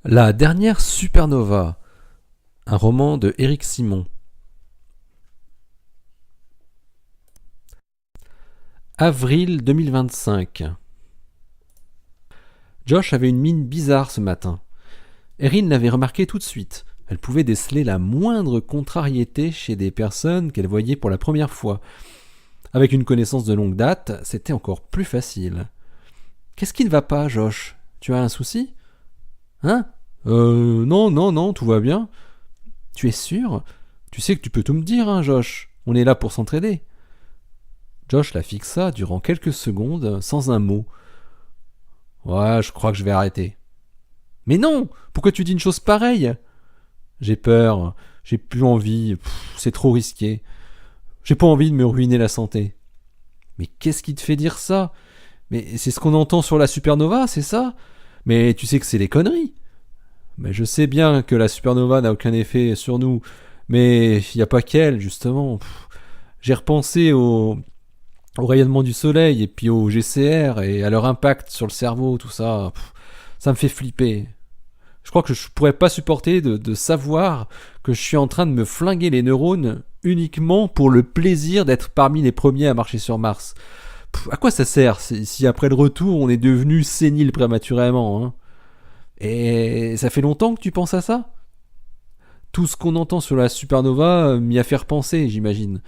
La dernière supernova, un roman de Éric Simon. Avril 2025. Josh avait une mine bizarre ce matin. Erin l'avait remarqué tout de suite. Elle pouvait déceler la moindre contrariété chez des personnes qu'elle voyait pour la première fois. Avec une connaissance de longue date, c'était encore plus facile. « Qu'est-ce qui ne va pas, Josh ? Tu as un souci ? Hein ? Non, tout va bien. Tu es sûr ? Tu sais que tu peux tout me dire, hein, Josh. On est là pour s'entraider. » Josh la fixa durant quelques secondes, sans un mot. « Ouais, je crois que je vais arrêter. »« Mais non ! Pourquoi tu dis une chose pareille ? » ?»« J'ai peur, j'ai plus envie, c'est trop risqué. J'ai pas envie de me ruiner la santé. »« Mais qu'est-ce qui te fait dire ça ? Mais c'est ce qu'on entend sur la supernova, c'est ça ? Mais tu sais que c'est des conneries. » »« Mais je sais bien que la supernova n'a aucun effet sur nous, mais il n'y a pas qu'elle, justement. J'ai repensé au rayonnement du soleil et puis au GCR et à leur impact sur le cerveau, tout ça. Ça me fait flipper. Je crois que je pourrais pas supporter de savoir que je suis en train de me flinguer les neurones uniquement pour le plaisir d'être parmi les premiers à marcher sur Mars. À quoi ça sert si après le retour on est devenu sénile prématurément, hein ? Et ça fait longtemps que tu penses à ça ? Tout ce qu'on entend sur la supernova m'y a fait repenser, j'imagine.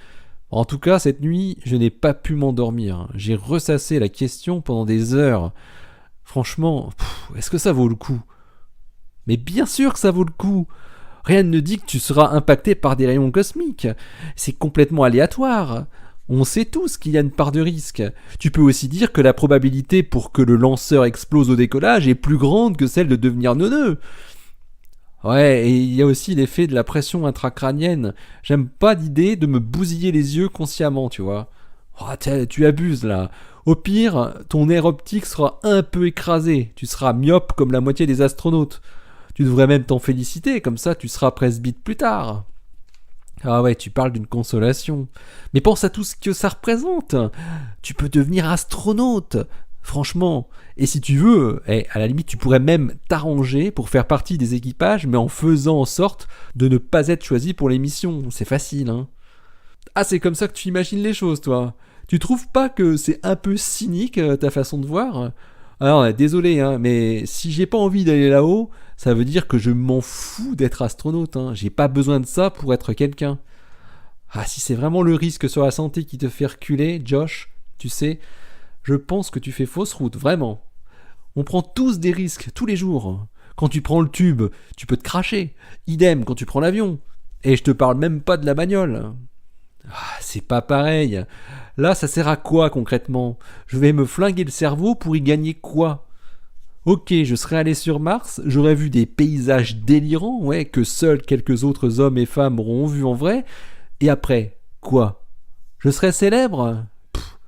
En tout cas, cette nuit, je n'ai pas pu m'endormir. J'ai ressassé la question pendant des heures. Franchement, est-ce que ça vaut le coup ? Mais bien sûr que ça vaut le coup. Rien ne dit que tu seras impacté par des rayons cosmiques. C'est complètement aléatoire. On sait tous qu'il y a une part de risque. Tu peux aussi dire que la probabilité pour que le lanceur explose au décollage est plus grande que celle de devenir neuneux. Ouais, et il y a aussi l'effet de la pression intracrânienne. J'aime pas l'idée de me bousiller les yeux consciemment, tu vois. Oh, tu abuses là. Au pire, ton nerf optique sera un peu écrasé. Tu seras myope comme la moitié des astronautes. Tu devrais même t'en féliciter, comme ça tu seras presbyte plus tard. Ah ouais, tu parles d'une consolation. Mais pense à tout ce que ça représente. Tu peux devenir astronaute. Franchement. Et si tu veux, à la limite, tu pourrais même t'arranger pour faire partie des équipages, mais en faisant en sorte de ne pas être choisi pour les missions. C'est facile, hein. Ah, c'est comme ça que tu imagines les choses, toi. Tu trouves pas que c'est un peu cynique, ta façon de voir ? Alors, désolé, hein, mais si j'ai pas envie d'aller là-haut, ça veut dire que je m'en fous d'être astronaute, hein. J'ai pas besoin de ça pour être quelqu'un. Ah, si c'est vraiment le risque sur la santé qui te fait reculer, Josh, tu sais, je pense que tu fais fausse route, vraiment. On prend tous des risques, tous les jours. Quand tu prends le tube, tu peux te cracher. Idem quand tu prends l'avion. Et je te parle même pas de la bagnole. Ah, c'est pas pareil. Là, ça sert à quoi concrètement ? Je vais me flinguer le cerveau pour y gagner quoi ? Ok, je serais allé sur Mars, j'aurais vu des paysages délirants, ouais, que seuls quelques autres hommes et femmes auront vus en vrai. Et après, quoi ? Je serais célèbre ?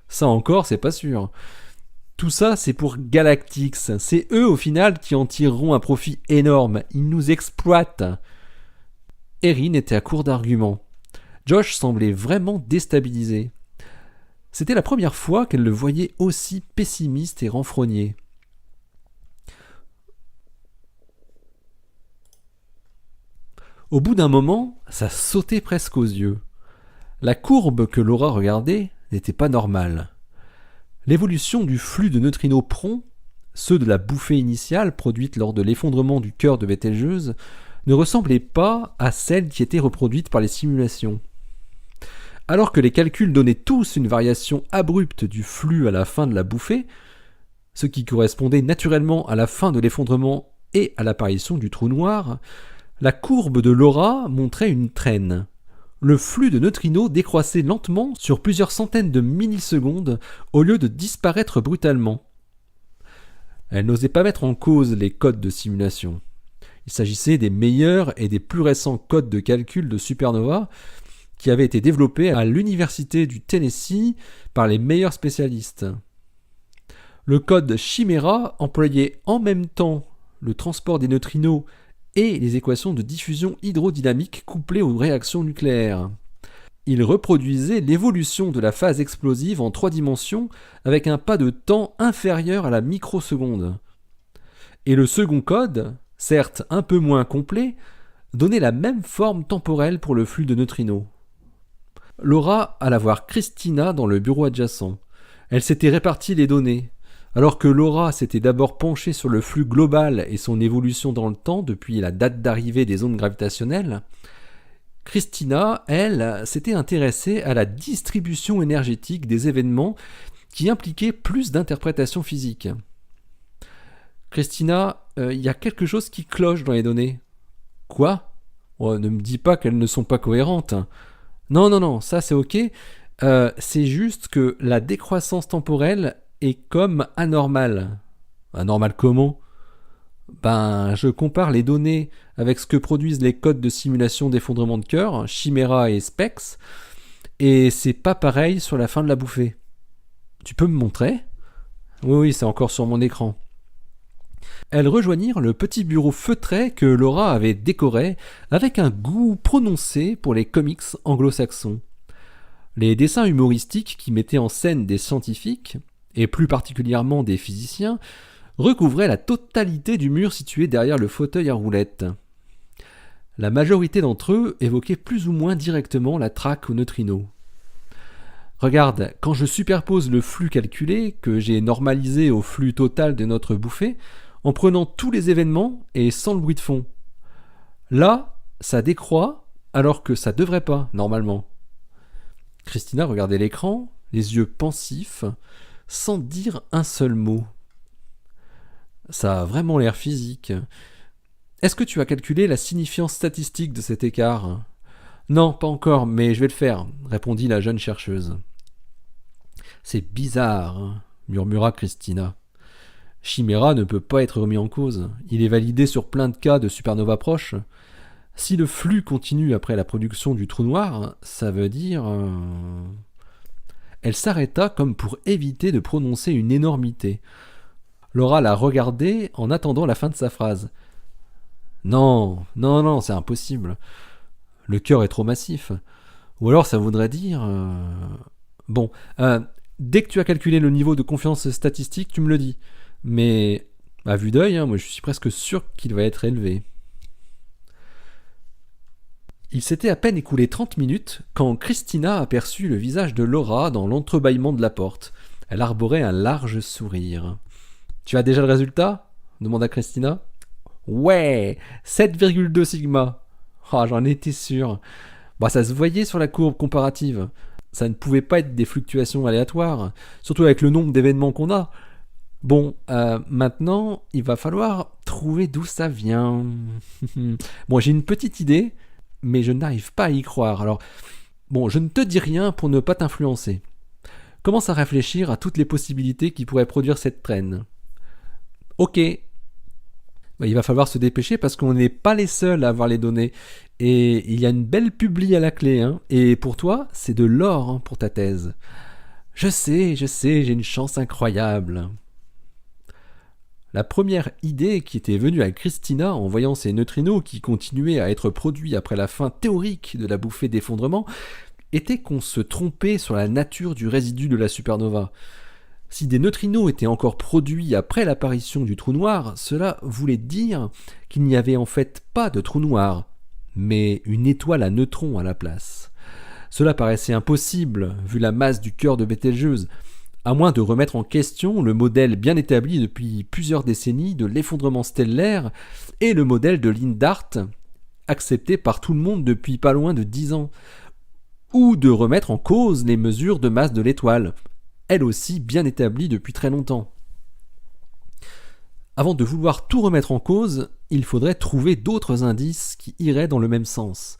Ça encore, c'est pas sûr. Tout ça, c'est pour Galactix. C'est eux, au final, qui en tireront un profit énorme. Ils nous exploitent. Erin était à court d'arguments. Josh semblait vraiment déstabilisé. C'était la première fois qu'elle le voyait aussi pessimiste et renfrogné. Au bout d'un moment, ça sautait presque aux yeux. La courbe que Laura regardait n'était pas normale. L'évolution du flux de neutrinos prompt, ceux de la bouffée initiale produite lors de l'effondrement du cœur de Bételgeuse, ne ressemblait pas à celle qui était reproduite par les simulations. Alors que les calculs donnaient tous une variation abrupte du flux à la fin de la bouffée, ce qui correspondait naturellement à la fin de l'effondrement et à l'apparition du trou noir, la courbe de Laura montrait une traîne. Le flux de neutrinos décroissait lentement sur plusieurs centaines de millisecondes au lieu de disparaître brutalement. Elle n'osait pas mettre en cause les codes de simulation. Il s'agissait des meilleurs et des plus récents codes de calcul de supernova qui avaient été développés à l'université du Tennessee par les meilleurs spécialistes. Le code Chimera employait en même temps le transport des neutrinos et les équations de diffusion hydrodynamique couplées aux réactions nucléaires. Il reproduisait l'évolution de la phase explosive en 3 dimensions avec un pas de temps inférieur à la microseconde. Et le second code, certes un peu moins complet, donnait la même forme temporelle pour le flux de neutrinos. Laura alla voir Christina dans le bureau adjacent. Elle s'était répartie les données. Alors que Laura s'était d'abord penchée sur le flux global et son évolution dans le temps depuis la date d'arrivée des ondes gravitationnelles, Christina, elle, s'était intéressée à la distribution énergétique des événements qui impliquait plus d'interprétation physique. Christina, il y a quelque chose qui cloche dans les données. Quoi ? Oh, ne me dis pas qu'elles ne sont pas cohérentes. Non, ça c'est ok. C'est juste que la décroissance temporelle est comme anormale. Anormale comment ? Je compare les données avec ce que produisent les codes de simulation d'effondrement de cœur, Chimera et Spex, et c'est pas pareil sur la fin de la bouffée. Tu peux me montrer ? Oui, c'est encore sur mon écran. Elles rejoignirent le petit bureau feutré que Laura avait décoré avec un goût prononcé pour les comics anglo-saxons. Les dessins humoristiques qui mettaient en scène des scientifiques, et plus particulièrement des physiciens, recouvraient la totalité du mur situé derrière le fauteuil à roulettes. La majorité d'entre eux évoquaient plus ou moins directement la traque aux neutrinos. Regarde, quand je superpose le flux calculé, que j'ai normalisé au flux total de notre bouffée, en prenant tous les événements et sans le bruit de fond. Là, ça décroît, alors que ça devrait pas, normalement. Christina regardait l'écran, les yeux pensifs, sans dire un seul mot. Ça a vraiment l'air physique. Est-ce que tu as calculé la signifiance statistique de cet écart ? Non, pas encore, mais je vais le faire, répondit la jeune chercheuse. C'est bizarre, murmura Christina. Chimera ne peut pas être remis en cause. Il est validé sur plein de cas de supernova proches. Si le flux continue après la production du trou noir, ça veut dire... Elle s'arrêta comme pour éviter de prononcer une énormité. Laura la regardait en attendant la fin de sa phrase. Non, c'est impossible. Le cœur est trop massif. Ou alors ça voudrait dire... dès que tu as calculé le niveau de confiance statistique, tu me le dis. Mais à vue d'œil, moi je suis presque sûr qu'il va être élevé. Il s'était à peine écoulé 30 minutes quand Christina aperçut le visage de Laura dans l'entrebâillement de la porte. Elle arborait un large sourire. « Tu as déjà le résultat ?» demanda Christina. « Ouais, 7,2 sigma. J'en étais sûr. Ça se voyait sur la courbe comparative. Ça ne pouvait pas être des fluctuations aléatoires, surtout avec le nombre d'événements qu'on a. Maintenant, il va falloir trouver d'où ça vient. J'ai une petite idée, mais je n'arrive pas à y croire. Alors, je ne te dis rien pour ne pas t'influencer. Commence à réfléchir à toutes les possibilités qui pourraient produire cette traîne. Ok. Il va falloir se dépêcher parce qu'on n'est pas les seuls à avoir les données. Et il y a une belle publi à la clé. Et pour toi, c'est de l'or pour ta thèse. Je sais, j'ai une chance incroyable. La première idée qui était venue à Christina en voyant ces neutrinos qui continuaient à être produits après la fin théorique de la bouffée d'effondrement était qu'on se trompait sur la nature du résidu de la supernova. Si des neutrinos étaient encore produits après l'apparition du trou noir, cela voulait dire qu'il n'y avait en fait pas de trou noir, mais une étoile à neutrons à la place. Cela paraissait impossible, vu la masse du cœur de Bételgeuse, à moins de remettre en question le modèle bien établi depuis plusieurs décennies de l'effondrement stellaire et le modèle de Lindart, accepté par tout le monde depuis pas loin de 10 ans, ou de remettre en cause les mesures de masse de l'étoile, elle aussi bien établie depuis très longtemps. Avant de vouloir tout remettre en cause, il faudrait trouver d'autres indices qui iraient dans le même sens.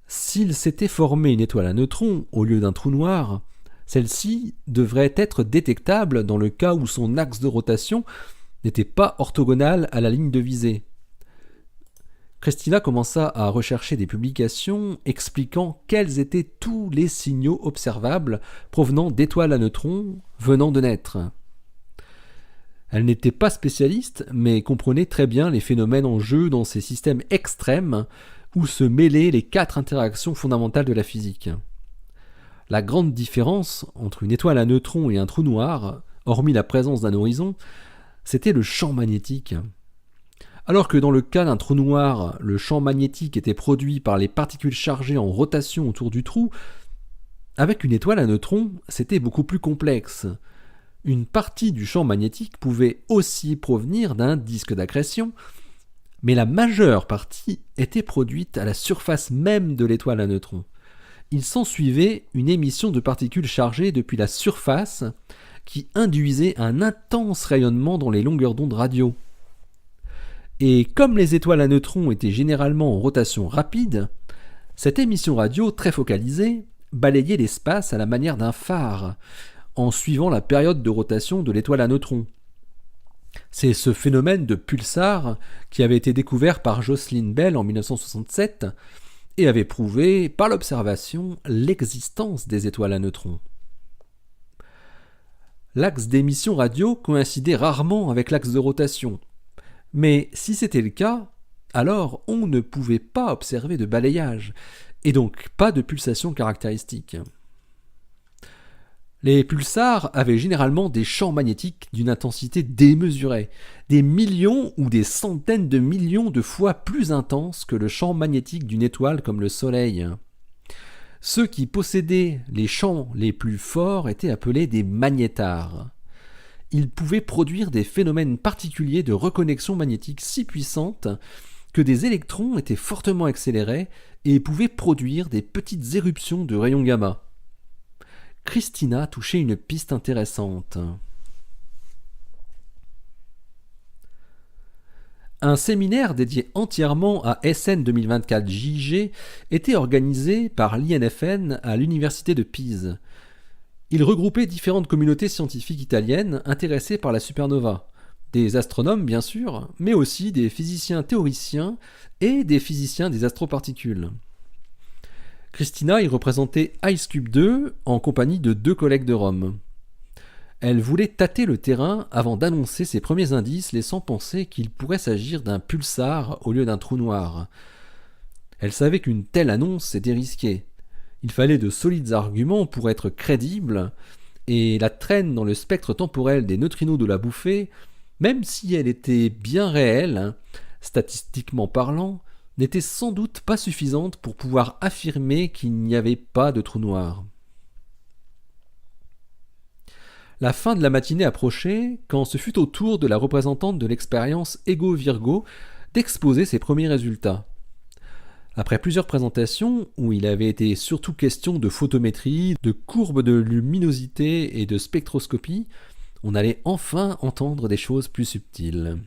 S'il s'était formé une étoile à neutrons au lieu d'un trou noir, celle-ci devrait être détectable dans le cas où son axe de rotation n'était pas orthogonal à la ligne de visée. Christina commença à rechercher des publications expliquant quels étaient tous les signaux observables provenant d'étoiles à neutrons venant de naître. Elle n'était pas spécialiste, mais comprenait très bien les phénomènes en jeu dans ces systèmes extrêmes où se mêlaient les 4 interactions fondamentales de la physique. La grande différence entre une étoile à neutrons et un trou noir, hormis la présence d'un horizon, c'était le champ magnétique. Alors que dans le cas d'un trou noir, le champ magnétique était produit par les particules chargées en rotation autour du trou, avec une étoile à neutrons, c'était beaucoup plus complexe. Une partie du champ magnétique pouvait aussi provenir d'un disque d'accrétion, mais la majeure partie était produite à la surface même de l'étoile à neutrons. Il s'ensuivait une émission de particules chargées depuis la surface qui induisait un intense rayonnement dans les longueurs d'onde radio. Et comme les étoiles à neutrons étaient généralement en rotation rapide, cette émission radio très focalisée balayait l'espace à la manière d'un phare, en suivant la période de rotation de l'étoile à neutrons. C'est ce phénomène de pulsar qui avait été découvert par Jocelyn Bell en 1967 et avait prouvé par l'observation l'existence des étoiles à neutrons. L'axe d'émission radio coïncidait rarement avec l'axe de rotation, mais si c'était le cas, alors on ne pouvait pas observer de balayage, et donc pas de pulsation caractéristique. Les pulsars avaient généralement des champs magnétiques d'une intensité démesurée, des millions ou des centaines de millions de fois plus intenses que le champ magnétique d'une étoile comme le Soleil. Ceux qui possédaient les champs les plus forts étaient appelés des magnétars. Ils pouvaient produire des phénomènes particuliers de reconnexion magnétique si puissantes que des électrons étaient fortement accélérés et pouvaient produire des petites éruptions de rayons gamma. Christina touchait une piste intéressante. Un séminaire dédié entièrement à SN 2024 JG était organisé par l'INFN à l'université de Pise. Il regroupait différentes communautés scientifiques italiennes intéressées par la supernova, des astronomes bien sûr, mais aussi des physiciens théoriciens et des physiciens des astroparticules. Christina y représentait IceCube 2 en compagnie de 2 collègues de Rome. Elle voulait tâter le terrain avant d'annoncer ses premiers indices, laissant penser qu'il pourrait s'agir d'un pulsar au lieu d'un trou noir. Elle savait qu'une telle annonce était risquée. Il fallait de solides arguments pour être crédible, et la traîne dans le spectre temporel des neutrinos de la bouffée, même si elle était bien réelle, statistiquement parlant, n'était sans doute pas suffisante pour pouvoir affirmer qu'il n'y avait pas de trou noir. La fin de la matinée approchait quand ce fut au tour de la représentante de l'expérience Ego Virgo d'exposer ses premiers résultats. Après plusieurs présentations, où il avait été surtout question de photométrie, de courbes de luminosité et de spectroscopie, on allait enfin entendre des choses plus subtiles.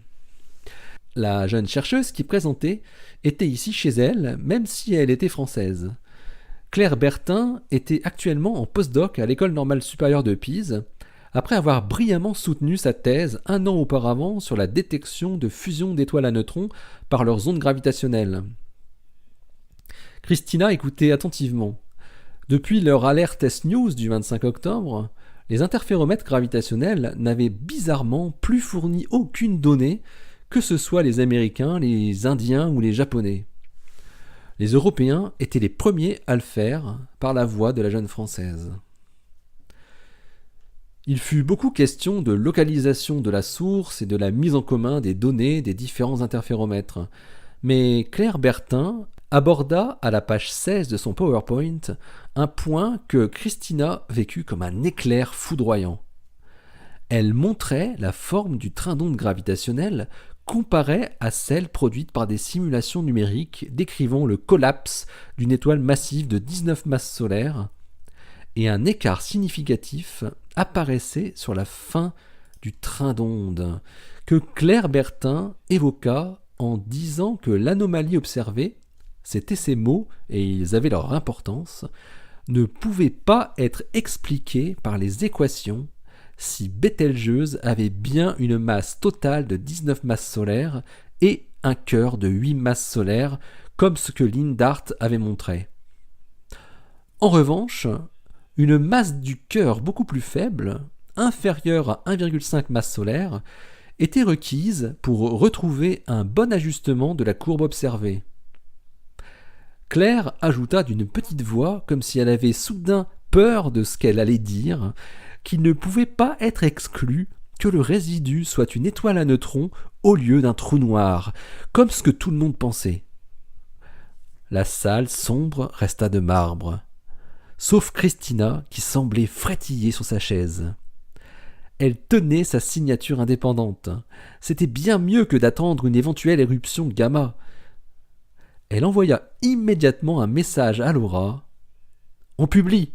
La jeune chercheuse qui présentait était ici chez elle, même si elle était française. Claire Bertin était actuellement en postdoc à l'École normale supérieure de Pise, après avoir brillamment soutenu sa thèse 1 an auparavant sur la détection de fusion d'étoiles à neutrons par leurs ondes gravitationnelles. Christina écoutait attentivement. Depuis leur alerte Test News du 25 octobre, les interféromètres gravitationnels n'avaient bizarrement plus fourni aucune donnée, que ce soit les Américains, les Indiens ou les Japonais. Les Européens étaient les premiers à le faire par la voix de la jeune Française. Il fut beaucoup question de localisation de la source et de la mise en commun des données des différents interféromètres, mais Claire Bertin aborda à la page 16 de son PowerPoint un point que Christina vécut comme un éclair foudroyant. Elle montrait la forme du train d'onde gravitationnel comparée à celle produite par des simulations numériques décrivant le collapse d'une étoile massive de 19 masses solaires, et un écart significatif apparaissait sur la fin du train d'onde, que Claire Bertin évoqua en disant que l'anomalie observée, c'étaient ces mots, et ils avaient leur importance, ne pouvait pas être expliquée par les équations si Bételgeuse avait bien une masse totale de 19 masses solaires et un cœur de 8 masses solaires, comme ce que Lindart avait montré. En revanche, une masse du cœur beaucoup plus faible, inférieure à 1,5 masse solaire, était requise pour retrouver un bon ajustement de la courbe observée. Claire ajouta d'une petite voix, comme si elle avait soudain peur de ce qu'elle allait dire, qu'il ne pouvait pas être exclu que le résidu soit une étoile à neutrons au lieu d'un trou noir, comme ce que tout le monde pensait. La salle sombre resta de marbre, sauf Christina qui semblait frétiller sur sa chaise. Elle tenait sa signature indépendante. C'était bien mieux que d'attendre une éventuelle éruption gamma. Elle envoya immédiatement un message à Laura. « On publie !»